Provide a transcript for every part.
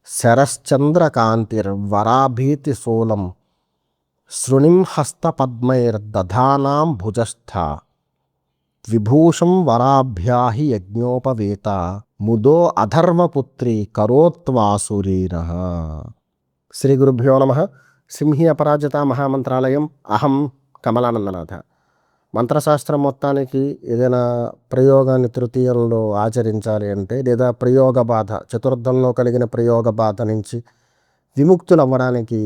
శరశ్చంద్రకాంతిర్వరాభీతి శూలం శృణిం హస్తపద్మైర్దధానాం భుజస్థ విభూషం వరాభ్యాహి యజ్ఞోపవేత ముదో అధర్మపుత్రి కరోత్వాసురీర. శ్రీ గురుభ్యో నమ. సింహి అపరాజిత మహామంత్రాలయం. అహం కమలానందనాథ. మంత్రశాస్త్రం మొత్తానికి ఏదైనా ప్రయోగాన్ని తృతీయంలో ఆచరించాలి అంటే, లేదా ప్రయోగ బాధ చతుర్థంలో కలిగిన ప్రయోగ బాధ నుంచి విముక్తులు అవ్వడానికి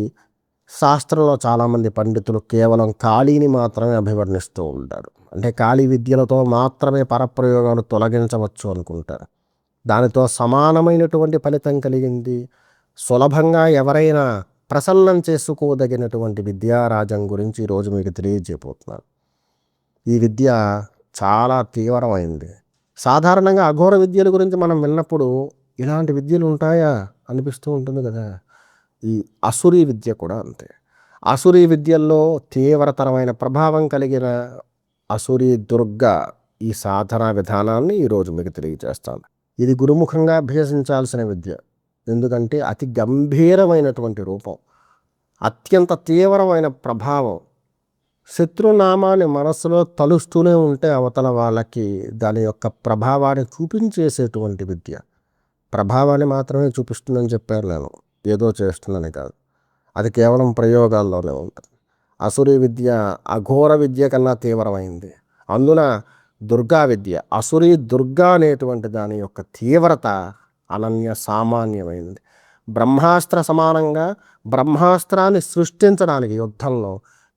శాస్త్రంలో చాలామంది పండితులు కేవలం కాళీని మాత్రమే అభివర్ణిస్తూ ఉంటారు. అంటే కాళీ విద్యలతో మాత్రమే పరప్రయోగాలు తొలగించవచ్చు అనుకుంటారు. దానితో సమానమైనటువంటి ఫలితం కలిగింది, సులభంగా ఎవరైనా ప్రసన్నం చేసుకోదగినటువంటి విద్యారాజం గురించి ఈరోజు మీకు తెలియజేయబోతున్నాను. ఈ విద్య చాలా తీవ్రమైంది. సాధారణంగా అఘోర విద్యల గురించి మనం విన్నప్పుడు ఇలాంటి విద్యలు ఉంటాయా అనిపిస్తూ ఉంటుంది కదా. ఈ అసురీ విద్య కూడా అంతే. అసురీ విద్యల్లో తీవ్రతరమైన ప్రభావం కలిగిన అసురీ దుర్గ ఈ సాధనా విధానాన్ని ఈరోజు మీకు తెలియజేస్తాను. ఇది గురుముఖంగా అభ్యసించాల్సిన విద్య. ఎందుకంటే అతి గంభీరమైనటువంటి రూపం, అత్యంత తీవ్రమైన ప్రభావం. శత్రునామాన్ని మనస్సులో తలుస్తూనే ఉంటే అవతల వాళ్ళకి దాని యొక్క ప్రభావాన్ని చూపించేసేటువంటి విద్య. ప్రభావాన్ని మాత్రమే చూపిస్తుందని చెప్పాను నేను, ఏదో చేస్తుందని కాదు. అది కేవలం ప్రయోగాల్లోనే ఉంటుంది. అసురీ విద్య అఘోర విద్య కన్నా తీవ్రమైంది. అందున దుర్గా విద్య, అసురీ దుర్గా అనేటువంటి దాని యొక్క తీవ్రత అనన్య సామాన్యమైనది. బ్రహ్మాస్త్ర సమానంగా బ్రహ్మాస్త్రాన్ని సృష్టించడానికి యుద్ధంలో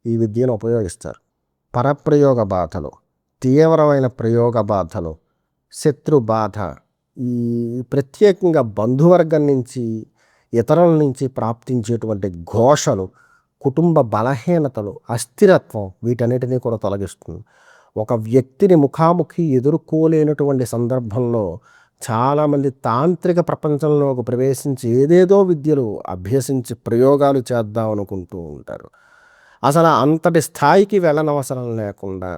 ఈ విద్యను ఉపయోగిస్తారు. పరప్రయోగ బాధలు, తీవ్రమైన ప్రయోగ బాధలు, శత్రు బాధ, ఈ ప్రత్యేకంగా బంధువర్గం నుంచి ఇతరుల నుంచి ప్రాప్తించేటువంటి ఘోషలు, కుటుంబ బలహీనతలు, అస్థిరత్వం, వీటన్నిటినీ కూడా తొలగిస్తుంది. ఒక వ్యక్తిని ముఖాముఖి ఎదుర్కోలేనటువంటి సందర్భంలో చాలామంది తాంత్రిక ప్రపంచంలోకి ప్రవేశించి ఏదేదో విద్యలు అభ్యసించి ప్రయోగాలు చేద్దాం అనుకుంటూ ఉంటారు. అసలు అంతటి స్థాయికి వెళ్ళనవసరం లేకుండా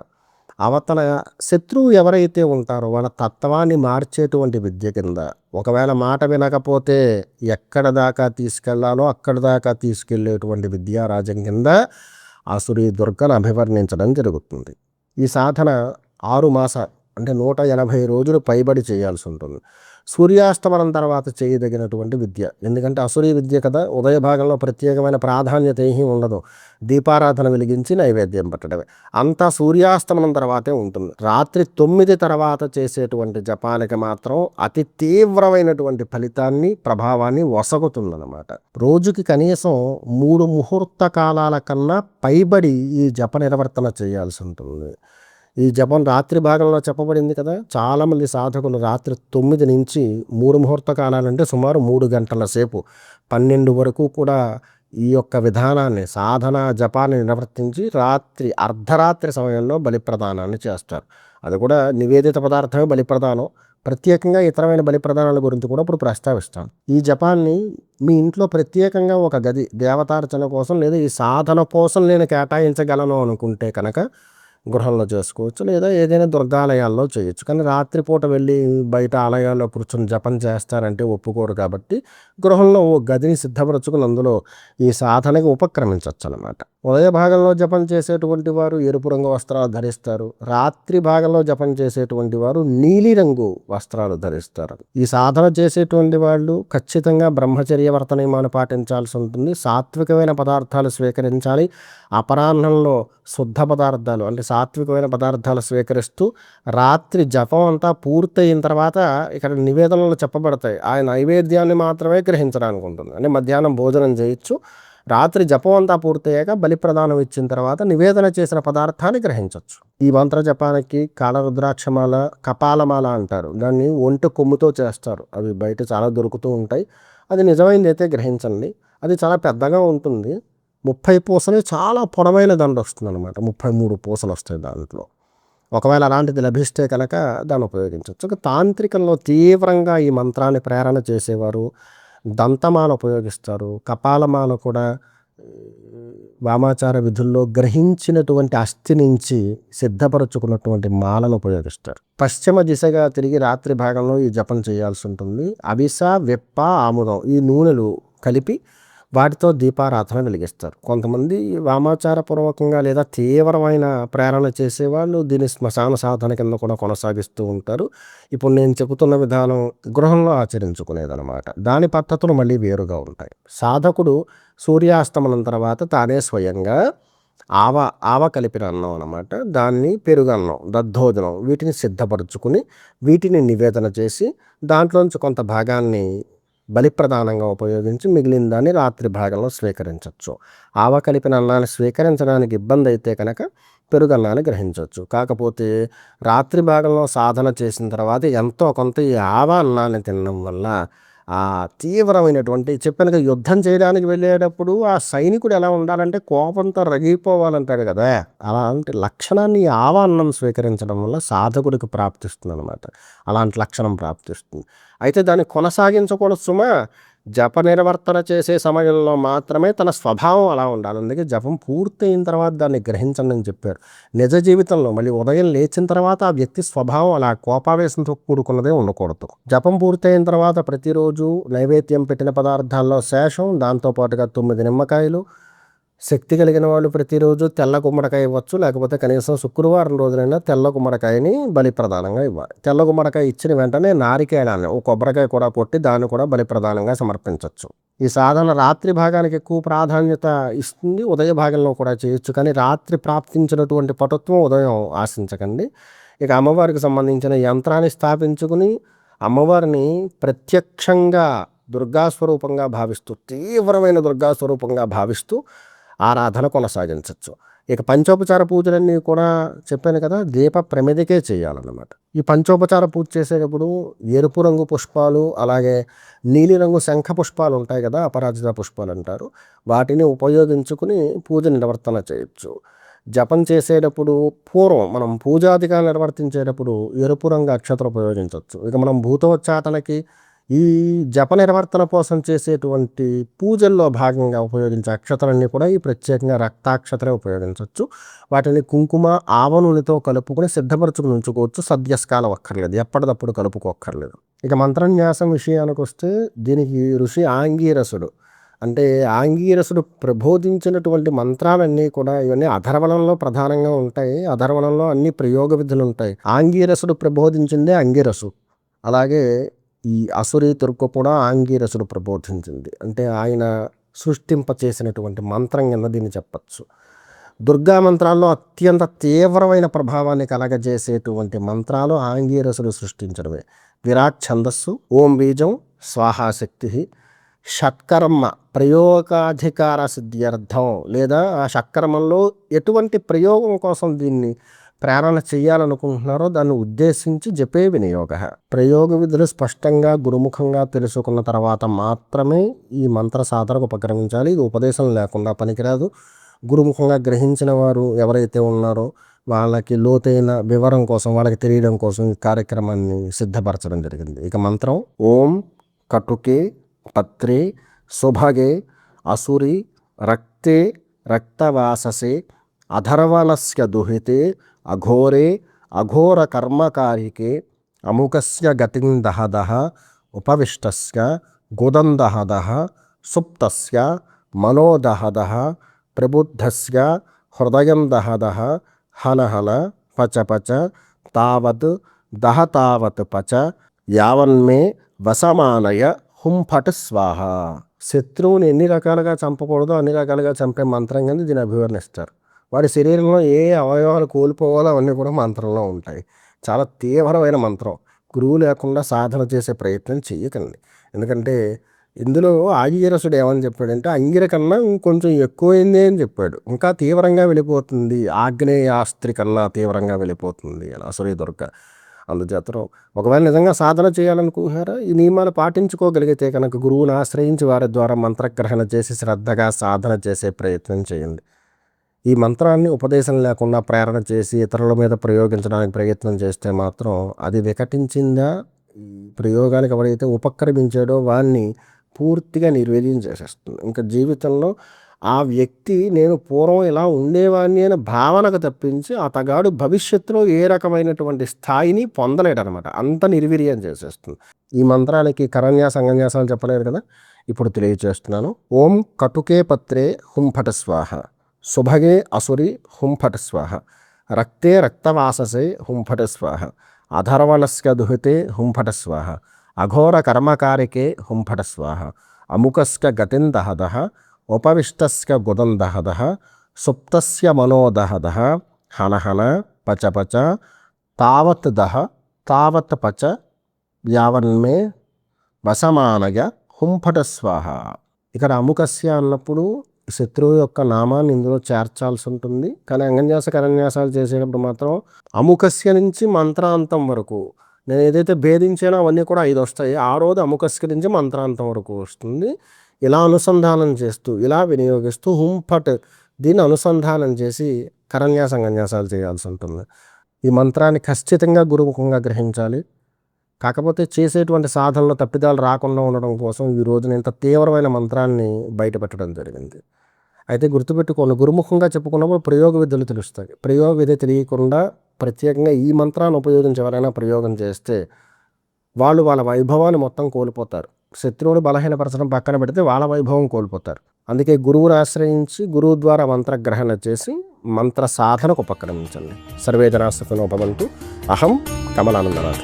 అవతల శత్రువు ఎవరైతే ఉంటారో వాళ్ళ తత్వాన్ని మార్చేటువంటి విద్య కింద, ఒకవేళ మాట వినకపోతే ఎక్కడ దాకా తీసుకెళ్లాలో అక్కడ దాకా తీసుకెళ్లేటువంటి విద్యారాజం కింద అసురీ దుర్గను అభివర్ణించడం జరుగుతుంది. ఈ సాధన 6 మాసాలు అంటే 180 రోజులు పైబడి చేయాల్సి ఉంటుంది. సూర్యాస్తమనం తర్వాత చేయదగినటువంటి విద్య. ఎందుకంటే అసురీ విద్య కదా, ఉదయ భాగంలో ప్రత్యేకమైన ప్రాధాన్యత ఏమీ ఉండదు. దీపారాధన వెలిగించి నైవేద్యం పట్టడమే, అంతా సూర్యాస్తమనం తర్వాతే ఉంటుంది. రాత్రి 9 తర్వాత చేసేటువంటి జపానికి మాత్రం అతి తీవ్రమైనటువంటి ఫలితాన్ని, ప్రభావాన్ని వసగుతుందన్నమాట. రోజుకి కనీసం 3 ముహూర్త కాలాల కన్నా పైబడి ఈ జప నిర్వర్తన చేయాల్సి ఉంటుంది. ఈ జపం రాత్రి భాగంలో చెప్పబడింది కదా. చాలామంది సాధకులు రాత్రి 9 నుంచి 3 ముహూర్త కాలాలంటే సుమారు 3 గంటల సేపు 12 వరకు కూడా ఈ యొక్క విధానాన్ని, సాధన జపాన్ని నిర్వర్తించి రాత్రి అర్ధరాత్రి సమయంలో బలిప్రదానాన్ని చేస్తారు. అది కూడా నివేదిత పదార్థమే బలిప్రదానం. ప్రత్యేకంగా ఇతరమైన బలిప్రదానాల గురించి కూడా ఇప్పుడు ప్రస్తావిస్తాను. ఈ జపాన్ని మీ ఇంట్లో ప్రత్యేకంగా ఒక గది దేవతార్చన కోసం లేదా ఈ సాధన కోసం నేను కేటాయించగలను అనుకుంటే కనుక గృహంలో చేసుకోవచ్చు, లేదా ఏదైనా దుర్గాలయాల్లో చేయొచ్చు. కానీ రాత్రిపూట వెళ్ళి బయట ఆలయాల్లో కూర్చొని జపం చేస్తారంటే ఒప్పుకోరు. కాబట్టి గృహంలో ఓ గదిని సిద్ధపరచుకుని అందులో ఈ సాధనకి ఉపక్రమించవచ్చు అన్నమాట. ఉదయ భాగంలో జపం చేసేటువంటి వారు ఎరుపు రంగు వస్త్రాలు ధరిస్తారు. రాత్రి భాగంలో జపం చేసేటువంటి వారు నీలిరంగు వస్త్రాలు ధరిస్తారు. ఈ సాధన చేసేటువంటి వాళ్ళు ఖచ్చితంగా బ్రహ్మచర్య వ్రత నియమాన్ని పాటించాల్సి ఉంటుంది. సాత్వికమైన పదార్థాలు స్వీకరించాలి. అపరాహ్నంలో శుద్ధ పదార్థాలు అంటే సాత్వికమైన పదార్థాలు స్వీకరిస్తూ రాత్రి జపం అంతా పూర్తయిన తర్వాత ఇక్కడ నివేదనలు చెప్పబడతాయి. ఆ నైవేద్యాన్ని మాత్రమే గ్రహించడానికి ఉంటుంది. అంటే మధ్యాహ్నం భోజనం చేయొచ్చు. రాత్రి జపం అంతా పూర్తయ్యాక బలిప్రదానం ఇచ్చిన తర్వాత నివేదన చేసిన పదార్థాన్ని గ్రహించవచ్చు. ఈ మంత్ర జపానికి కాళరుద్రాక్షమాల, కపాలమాల అంటారు. దాన్ని ఒంటి కొమ్ముతో చేస్తారు. అవి బయట చాలా దొరుకుతూ ఉంటాయి. అది నిజమైంది అయితే గ్రహించండి. అది చాలా పెద్దగా ఉంటుంది. 30 పూసలు, చాలా పొడవైన దండ వస్తుంది అనమాట. 33 పూసలు వస్తాయి దాంట్లో. ఒకవేళ అలాంటిది లభిస్తే కనుక దాన్ని ఉపయోగించవచ్చు. తాంత్రికంలో తీవ్రంగా ఈ మంత్రాన్ని ప్రేరణ చేసేవారు దంతమాల ఉపయోగిస్తారు. కపాలమాల కూడా వామాచార విధుల్లో గ్రహించినటువంటి అస్థి నుంచి సిద్ధపరచుకున్నటువంటి మాలను ఉపయోగిస్తారు. పశ్చిమ దిశగా తిరిగి రాత్రి భాగంలో ఈ జపం చేయాల్సి ఉంటుంది. అవిస, వెప్ప, ఆముదం ఈ నూనెలు కలిపి వాటితో దీపారాధన వెలిగిస్తారు. కొంతమంది వామాచార పూర్వకంగా లేదా తీవ్రమైన ప్రేరణ చేసేవాళ్ళు దీన్ని శ్మశాన సాధన కింద కూడా కొనసాగిస్తూ ఉంటారు. ఇప్పుడు నేను చెబుతున్న విధానం గృహంలో ఆచరించుకునేదనమాట. దాని పద్ధతులు మళ్ళీ వేరుగా ఉంటాయి. సాధకుడు సూర్యాస్తమనం తర్వాత తానే స్వయంగా ఆవ కలిపిన అన్నం అనమాట, దాన్ని పెరుగన్నం, దద్దోజనం వీటిని సిద్ధపరచుకుని వీటిని నివేదన చేసి దాంట్లోంచి కొంత భాగాన్ని బలిప్రదానంగా ఉపయోగించి మిగిలిన దాన్ని రాత్రి భాగంలో స్వీకరించవచ్చు. ఆవ కలిపిన అన్నాన్ని స్వీకరించడానికి ఇబ్బంది అయితే కనుక పెరుగన్నాన్ని గ్రహించవచ్చు. కాకపోతే రాత్రి భాగంలో సాధన చేసిన తర్వాత ఎంతో కొంత ఈ ఆవ అన్నాన్ని తినడం వల్ల ఆ తీవ్రమైనటువంటి చెప్పానుగా, యుద్ధం చేయడానికి వెళ్ళేటప్పుడు ఆ సైనికుడు ఎలా ఉండాలంటే కోపంతో రగిపోవాలంటాడు కదా, అలాంటి లక్షణాన్ని ఆవ అన్నం స్వీకరించడం వల్ల సాధకుడికి ప్రాప్తిస్తుంది అనమాట. అలాంటి లక్షణం ప్రాప్తిస్తుంది. అయితే దాన్ని కొనసాగించకూడదు సుమా. జప నిర్వర్తన చేసే సమయంలో మాత్రమే తన స్వభావం అలా ఉండాలి. అందుకే జపం పూర్తయిన తర్వాత దాన్ని గ్రహించండి అని చెప్పారు. నిజ జీవితంలో మళ్ళీ ఉదయం లేచిన తర్వాత ఆ వ్యక్తి స్వభావం అలా కోపావేశంతో కూడుకున్నదే ఉండకూడదు. జపం పూర్తయిన తర్వాత ప్రతిరోజు నైవేద్యం పెట్టిన పదార్థాల్లో శేషం, దాంతోపాటుగా 9 నిమ్మకాయలు, శక్తి కలిగిన వాళ్ళు ప్రతిరోజు తెల్ల గుమ్మడికాయ ఇవ్వచ్చు. లేకపోతే కనీసం శుక్రవారం రోజునైనా తెల్ల గుమ్మడికాయని బలిప్రదానంగా ఇవ్వాలి. తెల్ల గుమ్మడికాయ ఇచ్చిన వెంటనే నారికేళాన్ని, ఒక కొబ్బరికాయ కూడా కొట్టి దాన్ని కూడా బలిప్రదానంగా సమర్పించవచ్చు. ఈ సాధన రాత్రి భాగానికి ఎక్కువ ప్రాధాన్యత ఇస్తుంది. ఉదయ భాగంలో కూడా చేయొచ్చు. కానీ రాత్రి ప్రాప్తించినటువంటి పటుత్వం ఉదయం ఆశించకండి. ఇక అమ్మవారికి సంబంధించిన యంత్రాన్ని స్థాపించుకుని అమ్మవారిని ప్రత్యక్షంగా దుర్గాస్వరూపంగా భావిస్తూ, తీవ్రమైన దుర్గాస్వరూపంగా భావిస్తూ ఆరాధన కొనసాగించవచ్చు. ఇక పంచోపచార పూజలన్నీ కూడా చెప్పాను కదా, దీప ప్రమిదికే చేయాలన్నమాట. ఈ పంచోపచార పూజ చేసేటప్పుడు ఎరుపు రంగు పుష్పాలు, అలాగే నీలిరంగు శంఖ పుష్పాలు ఉంటాయి కదా, అపరాజిత పుష్పాలు అంటారు, వాటిని ఉపయోగించుకుని పూజ నిర్వర్తన చేయొచ్చు. జపం చేసేటప్పుడు పూర్వం మనం పూజాదిగా నిర్వర్తించేటప్పుడు ఎరుపు రంగు అక్షతలు ఉపయోగించవచ్చు. ఇక మనం భూతోచ్చాటనకి ఈ జప నిర్వర్తన కోసం చేసేటువంటి పూజల్లో భాగంగా ఉపయోగించే అక్షతలన్నీ కూడా ఈ ప్రత్యేకంగా రక్తాక్షతలే ఉపయోగించవచ్చు. వాటిని కుంకుమ, ఆవ నూనెతో కలుపుకొని సిద్ధపరచుకుని ఉంచుకోవచ్చు. సద్యస్కాలం అక్కర్లేదు, ఎప్పటికప్పుడు కలుపుకోక్కర్లేదు. ఇక మంత్రన్యాసం విషయానికి వస్తే దీనికి ఋషి ఆంగీరసుడు, అంటే ఆంగీరసుడు ప్రబోధించినటువంటి మంత్రాలన్నీ కూడా ఇవన్నీ అధర్వణంలో ప్రధానంగా ఉంటాయి. అధర్వణంలో అన్ని ప్రయోగ విధులు ఉంటాయి. ఆంగీరసుడు ప్రబోధించిందే అంగిరసు. అలాగే ఈ అసురీ తుర్కు కూడా ఆంగీరసుడు ప్రబోధించింది. అంటే ఆయన సృష్టింప చేసినటువంటి మంత్రం కింద దీన్ని చెప్పచ్చు. దుర్గా మంత్రాల్లో అత్యంత తీవ్రమైన ప్రభావాన్ని కలగజేసేటువంటి మంత్రాలు ఆంగీరసుడు సృష్టించడమే. విరాట్ ఛందస్సు, ఓం బీజం, స్వాహాశక్తి, షట్కర్మ ప్రయోగాధికార సిద్ధ్యర్థం, లేదా ఆ షట్కర్మంలో ఎటువంటి ప్రయోగం కోసం దీన్ని ప్రేరణ చేయాలనుకుంటున్నారో దాన్ని ఉద్దేశించి జపే వినియోగ. ప్రయోగ విధులు స్పష్టంగా గురుముఖంగా తెలుసుకున్న తర్వాత మాత్రమే ఈ మంత్ర సాధనకు ఉపక్రమించాలి. ఇది ఉపదేశం లేకుండా పనికిరాదు. గురుముఖంగా గ్రహించిన వారు ఎవరైతే ఉన్నారో వాళ్ళకి లోతైన వివరం కోసం, వాళ్ళకి తెలియడం కోసం ఈ కార్యక్రమాన్ని సిద్ధపరచడం జరిగింది. ఇక మంత్రం ఓం కటుకే పత్రే సుభగే అసురి రక్తే రక్తవాససే అధర్వణస్య దుహితే అఘోరే అఘోర కర్మకారికే అముకస్య గతిం దహదహ ఉపవిష్టస్య గుదందహదహ సుప్తస్య మనోదహదహ ప్రబుద్ధస్య హృదయం దహదహ హలహల పచపచ తావత్ దహతావత్ పచ యావన్మే వసమానయ హుంఫట్ స్వాహ. శత్రువుని ఎన్ని రకాలుగా చంపకూడదో అన్ని రకాలుగా చంపే మంత్రం కింద దీన్ని అభివర్ణిస్తారు. వాడి శరీరంలో ఏ అవయవాలు కోల్పోవాలో అవన్నీ కూడా మంత్రంలో ఉంటాయి. చాలా తీవ్రమైన మంత్రం. గురువు లేకుండా సాధన చేసే ప్రయత్నం చేయకండి. ఎందుకంటే ఇందులో ఆంగిరసుడు ఏమని చెప్పాడంటే అంగిర కన్నా ఇంకొంచెం ఎక్కువైంది అని చెప్పాడు. ఇంకా తీవ్రంగా వెళ్ళిపోతుంది, ఆగ్నేయాస్త్రి కన్నా తీవ్రంగా వెళ్ళిపోతుంది అలా అసురీ దుర్గ. అందుచేత ఒకవేళ నిజంగా సాధన చేయాలనుకుంటున్నారా, ఈ నియమాలు పాటించుకోగలిగితే కనుక గురువుని ఆశ్రయించి వారి ద్వారా మంత్రగ్రహణ చేసి శ్రద్ధగా సాధన చేసే ప్రయత్నం చేయండి. ఈ మంత్రాన్ని ఉపదేశం లేకుండా ప్రేరణ చేసి ఇతరుల మీద ప్రయోగించడానికి ప్రయత్నం చేస్తే మాత్రం అది వికటించిందా, ఈ ప్రయోగానికి ఎవరైతే ఉపక్రమించాడో వాడిని పూర్తిగా నిర్వీర్యం చేసేస్తుంది. ఇంకా జీవితంలో ఆ వ్యక్తి నేను పూర్వం ఇలా ఉండేవాడిని అనే భావనకు తప్పించి అతగాడు భవిష్యత్తులో ఏ రకమైనటువంటి స్థాయిని పొందలేడనమాట. అంత నిర్వీర్యం చేసేస్తుంది. ఈ మంత్రానికి కరన్యాస అంగన్యాసాలు చెప్పలేదు కదా, ఇప్పుడు తెలియజేస్తున్నాను. ఓం కటుకే పత్రే హుం ఫట స్వాహ, సుభగే అసురి హుం ఫట స్వాహ, రక్తే రక్తవాససే హుం ఫట స్వాహ, అధర్వణస్య దుహితే హుం ఫట స్వాహ, అఘోర కర్మకారికే హుం ఫట స్వాహ, అముకస్య గతిం దహదః, ఉపవిష్టస్య గుదం దహదః, సుప్తస్య మనోదహదః, హనహన పచపచ తావత్ దహ తావత్ పచ యావన్మే వసమానయ హుంఫట స్వాహ. ఇక్కడ అముకస్య అన్నప్పుడు శత్రువు యొక్క నామాన్ని ఇందులో చేర్చాల్సి ఉంటుంది. కానీ అంగన్యాస కరన్యాసాలు చేసేటప్పుడు మాత్రం అముకస్య నుంచి మంత్రాంతం వరకు నేను ఏదైతే భేదించానో అవన్నీ కూడా 5 వస్తాయి. ఆ రోజు అముకస్య నుంచి మంత్రాంతం వరకు వస్తుంది. ఇలా అనుసంధానం చేస్తూ ఇలా వినియోగిస్తూ హుంఫట్ దీన్ని అనుసంధానం చేసి కరన్యాస అంగన్యాసాలు చేయాల్సి ఉంటుంది. ఈ మంత్రాన్ని ఖచ్చితంగా గురుముఖంగా గ్రహించాలి. కాకపోతే చేసేటువంటి సాధనలో తప్పిదాలు రాకుండా ఉండడం కోసం ఈ రోజున ఇంత తీవ్రమైన మంత్రాన్ని బయటపెట్టడం జరిగింది. అయితే గుర్తుపెట్టుకోండి, గురుముఖంగా చెప్పుకున్నప్పుడు ప్రయోగ విధులు తెలుస్తాయి. ప్రయోగ విధి తెలియకుండా ప్రత్యేకంగా ఈ మంత్రాన్ని ఉపయోగించి ఎవరైనా ప్రయోగం చేస్తే వాళ్ళు వాళ్ళ వైభవాన్ని మొత్తం కోల్పోతారు. శత్రువుని బలహీనపరచడం పక్కన పెడితే వాళ్ళ వైభవం కోల్పోతారు. అందుకే గురువుని ఆశ్రయించి గురువు ద్వారా మంత్రగ్రహణ చేసి మంత్ర సాధనకు ఉపక్రమించండి. సర్వే జనా సుఖినో భవంతు. అహం కమలానందనాథ.